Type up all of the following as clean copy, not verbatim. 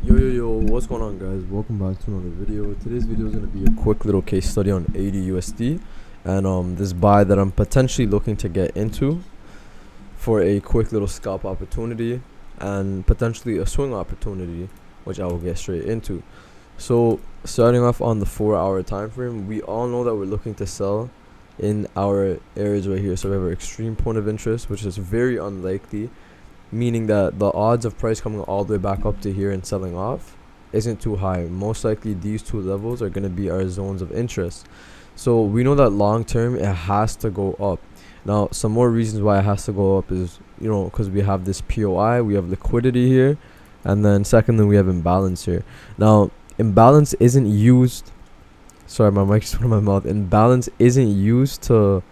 Yo, what's going on, guys? Welcome back to another video. Today's video is going to be a quick little case study on AUD and this buy that I'm potentially looking to get into for a quick little scalp opportunity and potentially a swing opportunity, which I will get straight into. So starting off on the 4-hour time frame, we all know that we're looking to sell in our areas right here. So we have our extreme point of interest, which is very unlikely, meaning that the odds of price coming all the way back up to here and selling off isn't too high. Most likely these two levels are going to be our zones of interest. So we know that long term it has to go up. Now some more reasons why it has to go up is, because we have this POI, we have liquidity here, and then secondly we have imbalance here. Now imbalance isn't used, sorry, my mic's in my mouth. Imbalance isn't used to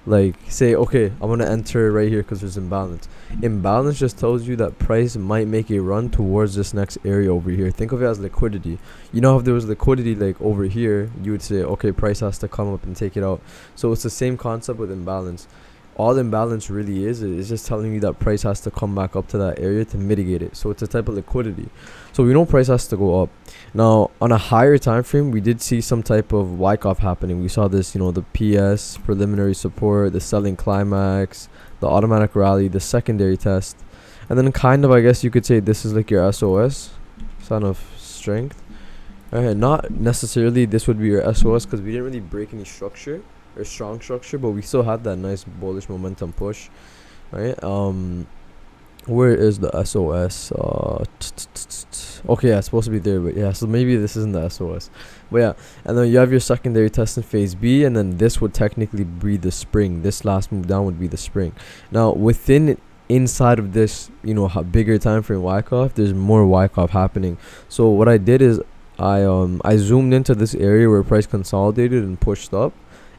like say, okay, I'm gonna enter right here because there's imbalance. Imbalance just tells you that price might make a run towards this next area over here. Think of it as liquidity. If there was liquidity like over here, you would say, okay, price has to come up and take it out. So it's the same concept with imbalance. All imbalance really is just telling you that price has to come back up to that area to mitigate it. So it's a type of liquidity. So we know price has to go up. Now on a higher time frame, we did see some type of wyckoff happening. We saw this, the PS preliminary support, the selling climax, the automatic rally, the secondary test, and then kind of, I guess you could say, this is like your SOS, sign of strength. Alright, not necessarily this would be your SOS because we didn't really break any structure or strong structure, but we still had that nice bullish momentum push, right? Where is the SOS? Okay, yeah, it's supposed to be there, but yeah, so maybe this isn't the SOS, but yeah. And then you have your secondary test in phase B, and then this would technically be the spring. This last move down would be the spring. Now inside of this, bigger time frame wyckoff, there's more wyckoff happening. So what I did is I zoomed into this area where price consolidated and pushed up.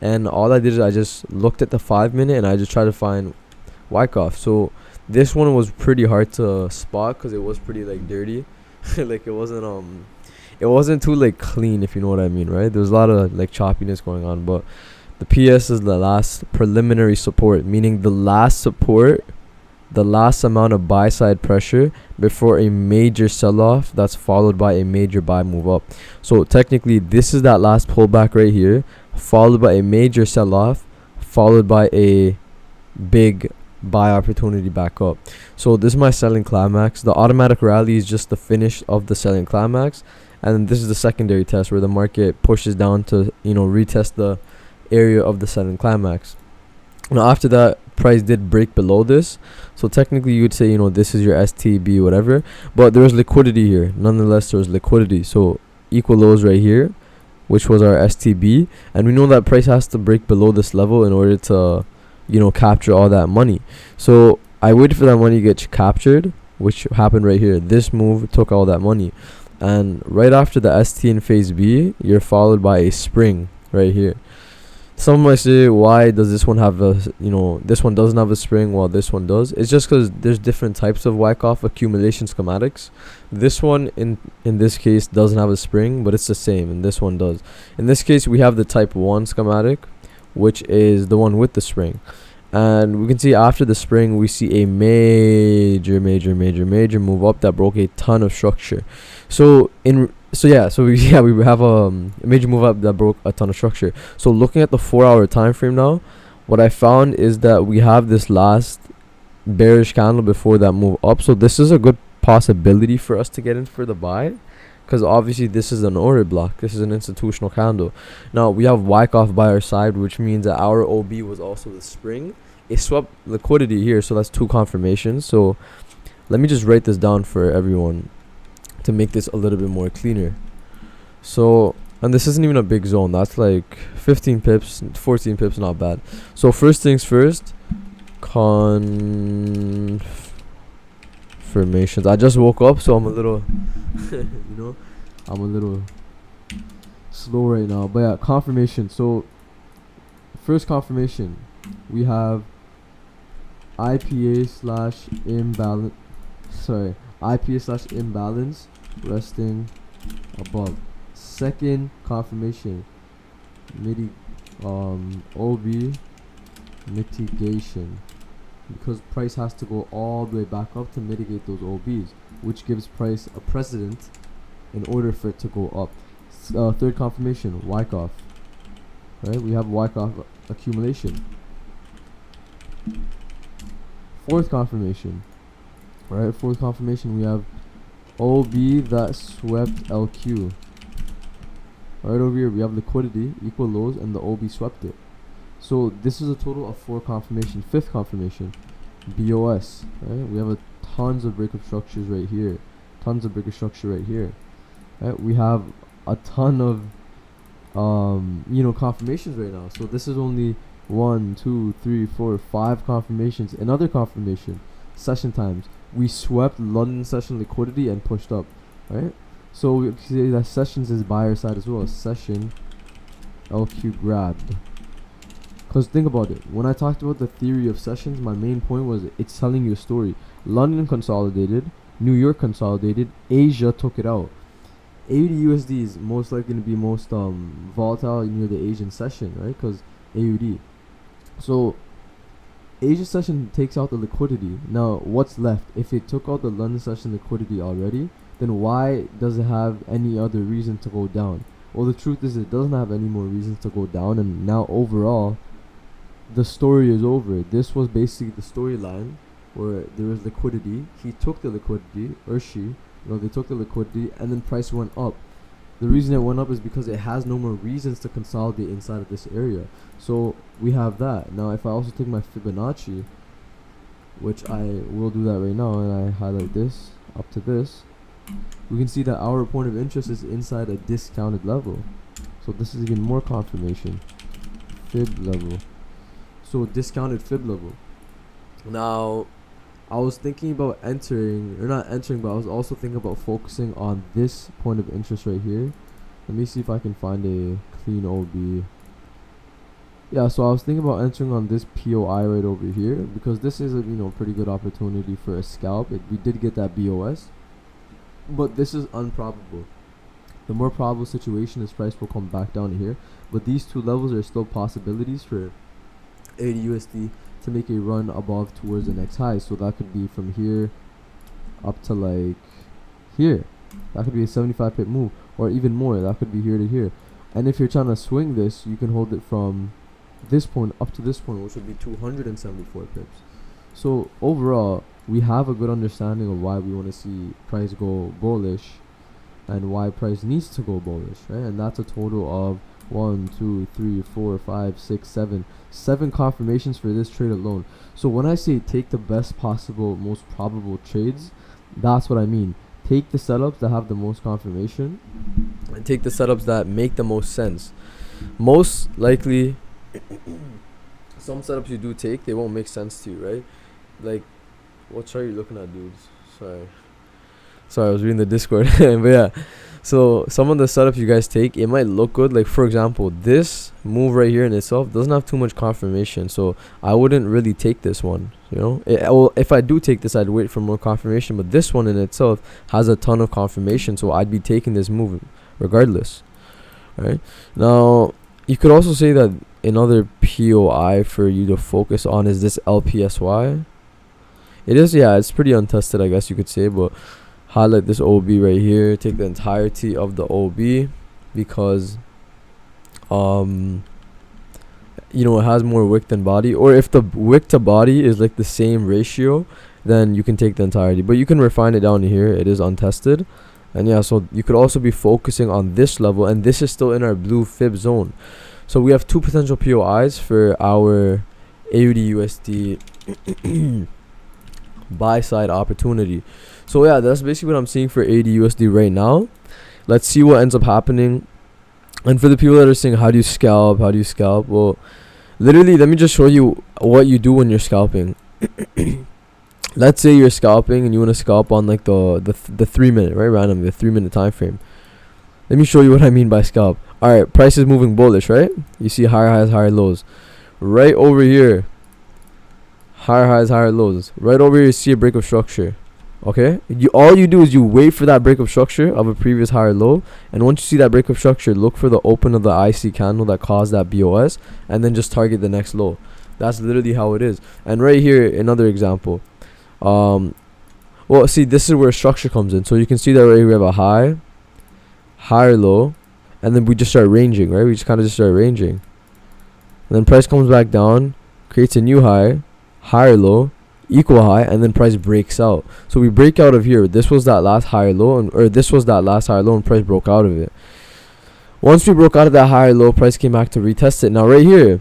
And all I did is I just looked at the 5-minute and I just tried to find wyckoff. So this one was pretty hard to spot because it was pretty like dirty. Like it wasn't too like clean, if you know what I mean, right? There's a lot of like choppiness going on, but the PS is the last preliminary support, meaning the last support, the last amount of buy side pressure before a major sell-off that's followed by a major buy move up. So technically this is that last pullback right here, followed by a major sell-off, followed by a big buy opportunity back up. So this is my selling climax. The automatic rally is just the finish of the selling climax, and this is the secondary test where the market pushes down to retest the area of the selling climax. Now after that, price did break below this, so technically you would say this is your STB, whatever, but there was liquidity here. Nonetheless, there was liquidity, so equal lows right here, which was our STB, and we know that price has to break below this level in order to capture all that money. So I waited for that money to get captured, which happened right here. This move took all that money, and right after the ST in phase B, you're followed by a spring right here. Some might say, why does this one have a this one doesn't have a spring while this one does? It's just because there's different types of wyckoff accumulation schematics. This one in this case doesn't have a spring, but it's the same, and this one does. In this case we have the type 1 schematic, which is the one with the spring, and we can see after the spring we see a major move up that broke a ton of structure. So we have a major move up that broke a ton of structure. So looking at the 4-hour time frame now, what I found is that we have this last bearish candle before that move up. So this is a good possibility for us to get in for the buy, because obviously this is an order block, this is an institutional candle. Now we have wyckoff by our side, which means that our OB was also the spring. It swept liquidity here, so that's 2 confirmations. So let me just write this down for everyone to make this a little bit more cleaner. So, and this isn't even a big zone, that's like 15 pips, 14 pips, not bad. So first things first, confirmations. I just woke up, so I'm a little I'm a little slow right now, but yeah, confirmation. So first confirmation, we have IPA/imbalance resting above. Second confirmation, OB mitigation because price has to go all the way back up to mitigate those OBs, which gives price a precedent in order for it to go up. Third confirmation, Wyckoff. Right, we have Wyckoff accumulation. Fourth confirmation. Right, fourth confirmation, we have OB that swept LQ. Right over here, we have liquidity, equal lows, and the OB swept it. So this is a total of 4 confirmation. Fifth confirmation, BOS. Right, we have tons of breakup structures right here. Tons of breakup structure right here. Right, we have a ton of confirmations right now. So this is only 1, 2, 3, 4, 5 confirmations. Another confirmation, session times. We swept London session liquidity and pushed up. Right, so we see that sessions is buyer side as well. Session LQ grabbed. Because think about it, when I talked about the theory of sessions, my main point was it's telling you a story. London consolidated, New York consolidated, Asia took it out. AUD is most likely to be most volatile near the Asian session, right? Because AUD. So Asia session takes out the liquidity. Now what's left? If it took out the London session liquidity already, then why does it have any other reason to go down? Well, the truth is it doesn't have any more reasons to go down, and now overall the story is over. This was basically the storyline where there was liquidity. He took the liquidity, or she, they took the liquidity, and then price went up. The reason it went up is because it has no more reasons to consolidate inside of this area. So we have that. Now if I also take my Fibonacci, which I will do that right now, and I highlight this up to this, we can see that our point of interest is inside a discounted level. So this is even more confirmation. Fib level. So discounted fib level. Now I was thinking about entering, or not entering, but I was also thinking about focusing on this point of interest right here. Let me see if I can find a clean OB. Yeah, so I was thinking about entering on this POI right over here, because this is a pretty good opportunity for a scalp. We did get that BOS, but this is improbable. The more probable situation is price will come back down here, but these two levels are still possibilities for AUD to make a run above towards the next high. So that could be from here up to like here. That could be a 75 pip move, or even more. That could be here to here. And if you're trying to swing this, you can hold it from this point up to this point, which would be 274 pips. So overall, we have a good understanding of why we want to see price go bullish and why price needs to go bullish, right? And that's a total of 1, 2, 3, 4, 5, 6, 7 confirmations for this trade alone. So when I say take the best possible, most probable trades, that's what I mean. Take the setups that have the most confirmation and take the setups that make the most sense. Most likely some setups you do take, they won't make sense to you, right? Like, what chart are you looking at, dudes? Sorry, I was reading the Discord. But yeah, so some of the setups you guys take, it might look good. Like for example, this move right here in itself doesn't have too much confirmation, so I wouldn't really take this one. Well, if I do take this, I'd wait for more confirmation. But this one in itself has a ton of confirmation, so I'd be taking this move regardless. Right now, you could also say that another POI for you to focus on is this LPSY. It is, yeah, it's pretty untested, I guess you could say, but highlight this OB right here, take the entirety of the OB, because it has more wick than body. Or if the wick to body is like the same ratio, then you can take the entirety, but you can refine it down here. It is untested. And yeah, so you could also be focusing on this level, and this is still in our blue fib zone. So we have two potential POIs for our AUD/USD buy side opportunity. So yeah, that's basically what I'm seeing for AUD/USD right now. Let's see what ends up happening. And for the people that are saying, how do you scalp? Well, literally, let me just show you what you do when you're scalping. Let's say you're scalping and you want to scalp on like the 3 minute, right? Randomly, the 3 minute time frame. Let me show you what I mean by scalp. Alright, price is moving bullish, right? You see higher highs, higher lows. Right over here, higher highs, higher lows. Right over here, you see a break of structure. Okay, all you do is you wait for that break of structure of a previous higher low, and once you see that break of structure, look for the open of the IC candle that caused that BOS, and then just target the next low. That's literally how it is. And right here, another example. Well, see, this is where structure comes in. So you can see that right here we have a high, higher low, and then we just start ranging, right? We just kind of just start ranging. And then price comes back down, creates a new high, higher low, equal high, and then price breaks out. So we break out of here. This was that last higher low, or this was that last higher low, and price broke out of it. Once we broke out of that higher low, price came back to retest it. Now right here,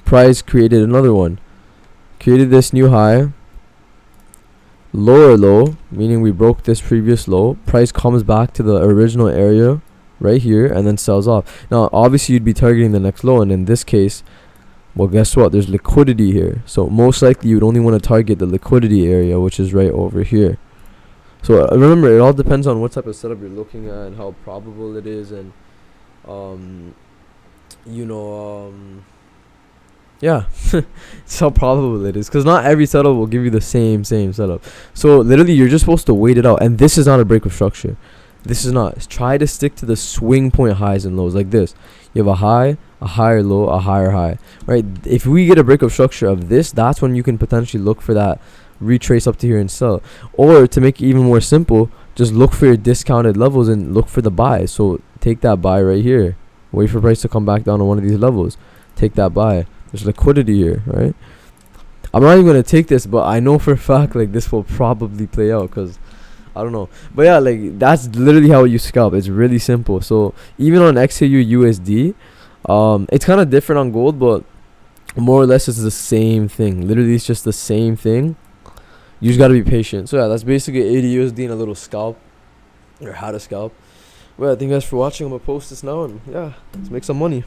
price created another one, created this new high, lower low, meaning we broke this previous low. Price comes back to the original area right here and then sells off. Now obviously you'd be targeting the next low, and in this case, well, guess what, there's liquidity here, so most likely you'd only want to target the liquidity area, which is right over here. So remember, it all depends on what type of setup you're looking at and how probable it is, and yeah, it's how probable it is, because not every setup will give you the same setup. So literally you're just supposed to wait it out, and this is not a break of structure. This is not. Try to stick to the swing point highs and lows like this. You have a high, a higher low, a higher high, right? If we get a break of structure of this, that's when you can potentially look for that retrace up to here and sell. Or to make it even more simple, just look for your discounted levels and look for the buy. So take that buy right here, wait for price to come back down on one of these levels, take that buy. There's liquidity here, right? I'm not even gonna take this, but I know for a fact like this will probably play out, because I don't know. But yeah, like that's literally how you scalp. It's really simple. So even on XAU USD, it's kind of different on gold, but more or less it's the same thing. Literally it's just the same thing. You just gotta be patient. So yeah, that's basically 80 USD and a little scalp, or how to scalp. Well, thank you guys for watching. I'm gonna post this now, and yeah, let's make some money.